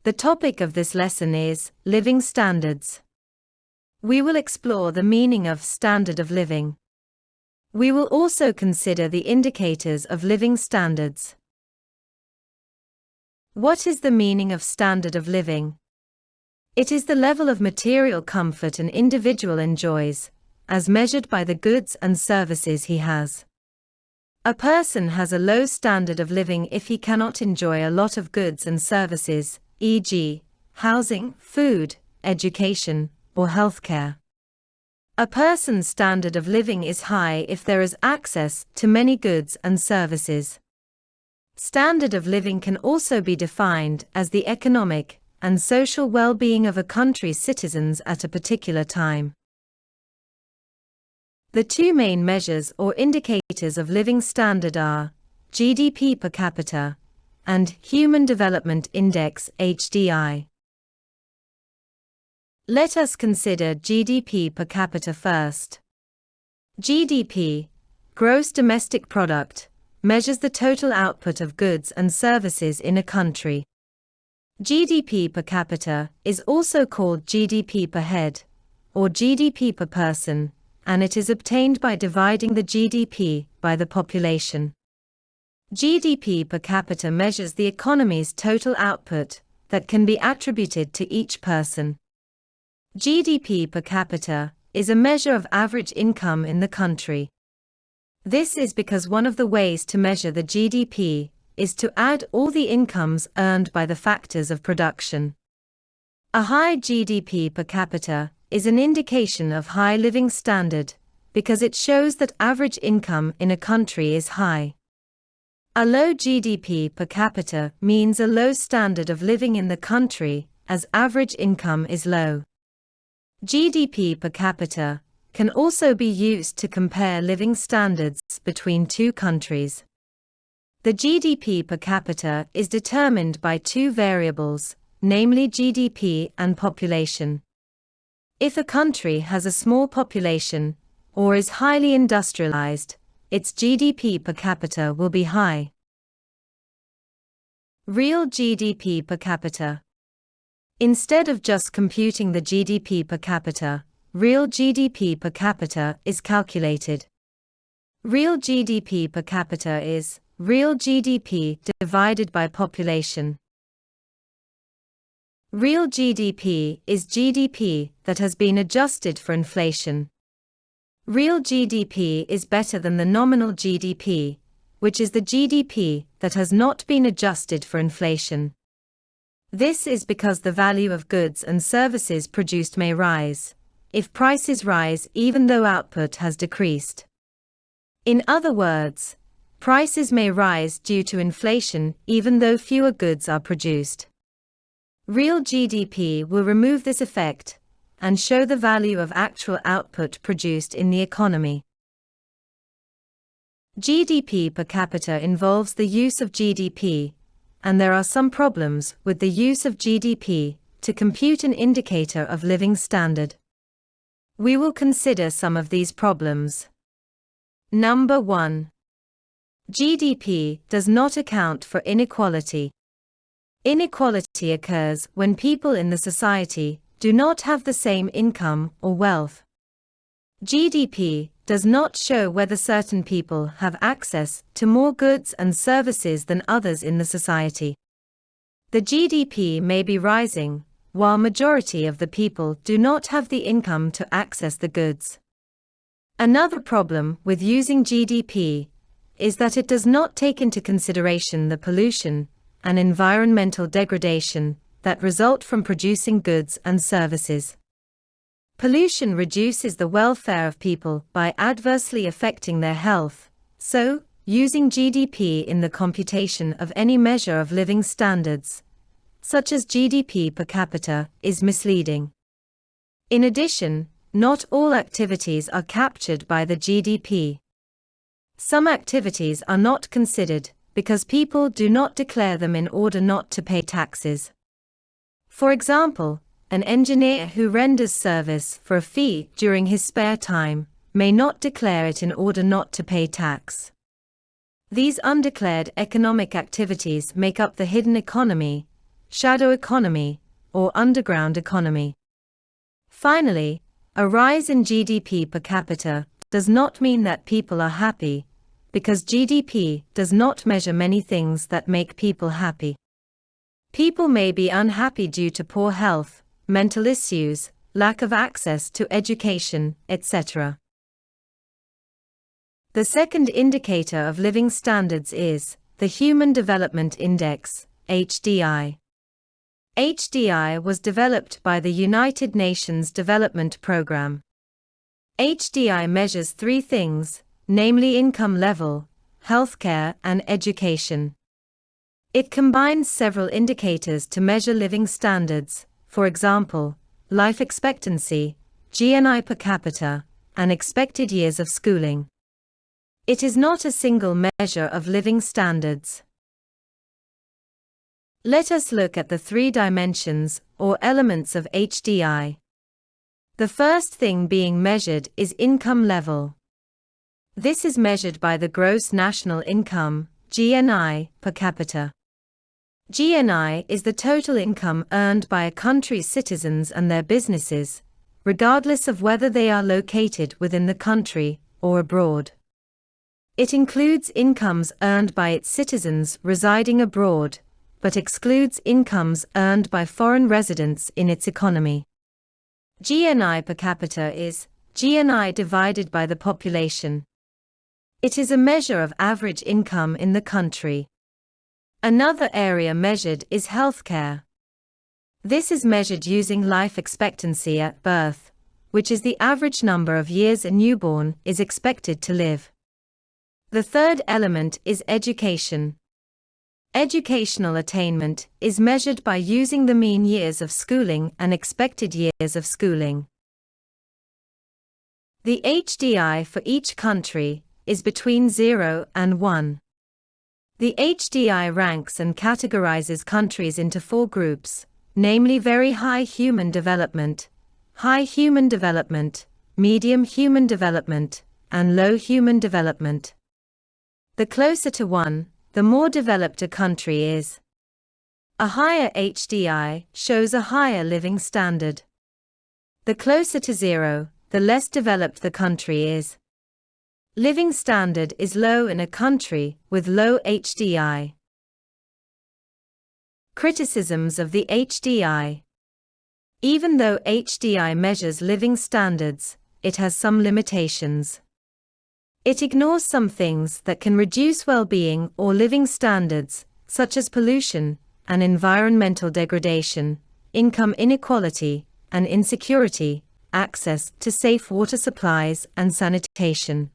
The topic of this lesson is living standards. We will explore the meaning of standard of living. We will also consider the indicators of living standards. What is the meaning of standard of living? It is the level of material comfort an individual enjoys, as measured by the goods and services he has. A person has a low standard of living if he cannot enjoy a lot of goods and services, e.g., housing, food, education, or healthcare. A person's standard of living is high if there is access to many goods and services. Standard of living can also be defined as the economic and social well-being of a country's citizens at a particular time. The two main measures or indicators of living standard are GDP per capita and Human Development Index (HDI). Let us consider GDP per capita first. GDP, gross domestic product, measures the total output of goods and services in a country. GDP per capita is also called GDP per head, or GDP per person, and it is obtained by dividing the GDP by the population. GDP per capita measures the economy's total output that can be attributed to each person. GDP per capita is a measure of average income in the country. This is because one of the ways to measure the GDP is to add all the incomes earned by the factors of production. A high GDP per capita is an indication of high living standard because it shows that average income in a country is high. A low GDP per capita means a low standard of living in the country, as average income is low. GDP per capita can also be used to compare living standards between two countries. The GDP per capita is determined by two variables, namely GDP and population. If a country has a small population, or is highly industrialized, its GDP per capita will be high. Real GDP per capita. Instead of just computing the GDP per capita, real GDP per capita is calculated. Real GDP per capita is real GDP divided by population. Real GDP is GDP that has been adjusted for inflation. Real GDP is better than the nominal GDP, which is the GDP that has not been adjusted for inflation. This is because the value of goods and services produced may rise, if prices rise even though output has decreased. In other words, prices may rise due to inflation even though fewer goods are produced. Real GDP will remove this effect and show the value of actual output produced in the economy. GDP per capita involves the use of GDP, and there are some problems with the use of GDP to compute an indicator of living standard. We will consider some of these problems. Number 1. GDP does not account for inequality. Inequality occurs when people in the society do not have the same income or wealth. GDP does not show whether certain people have access to more goods and services than others in the society. The GDP may be rising, while majority of the people do not have the income to access the goods. Another problem with using GDP is that it does not take into consideration the pollution and environmental degradation that result from producing goods and services. Pollution reduces the welfare of people by adversely affecting their health, so, using GDP in the computation of any measure of living standards, such as GDP per capita, is misleading. In addition, not all activities are captured by the GDP. Some activities are not considered because people do not declare them in order not to pay taxes. For example, an engineer who renders service for a fee during his spare time may not declare it in order not to pay tax. These undeclared economic activities make up the hidden economy, shadow economy, or underground economy. Finally, a rise in GDP per capita does not mean that people are happy, because GDP does not measure many things that make people happy. People may be unhappy due to poor health, mental issues, lack of access to education, etc. The second indicator of living standards is the Human Development Index, HDI. HDI was developed by the United Nations Development Programme. HDI measures three things, namely income level, healthcare, and education. It combines several indicators to measure living standards, for example, life expectancy, GNI per capita, and expected years of schooling. It is not a single measure of living standards. Let us look at the three dimensions, or elements of HDI. The first thing being measured is income level. This is measured by the gross national income, GNI, per capita. GNI is the total income earned by a country's citizens and their businesses, regardless of whether they are located within the country or abroad. It includes incomes earned by its citizens residing abroad, but excludes incomes earned by foreign residents in its economy. GNI per capita is GNI divided by the population. It is a measure of average income in the country. Another area measured is healthcare. This is measured using life expectancy at birth, which is the average number of years a newborn is expected to live. The third element is education. Educational attainment is measured by using the mean years of schooling and expected years of schooling. The HDI for each country is between 0 and 1. The HDI ranks and categorizes countries into four groups, namely very high human development, high human development, medium human development, and low human development. The closer to 1, the more developed a country is. A higher HDI shows a higher living standard. The closer to 0, the less developed the country is. Living standard is low in a country with low HDI. Criticisms of the HDI. Even though HDI measures living standards, it has some limitations. It ignores some things that can reduce well-being or living standards, such as pollution and environmental degradation, income inequality and insecurity, access to safe water supplies and sanitation.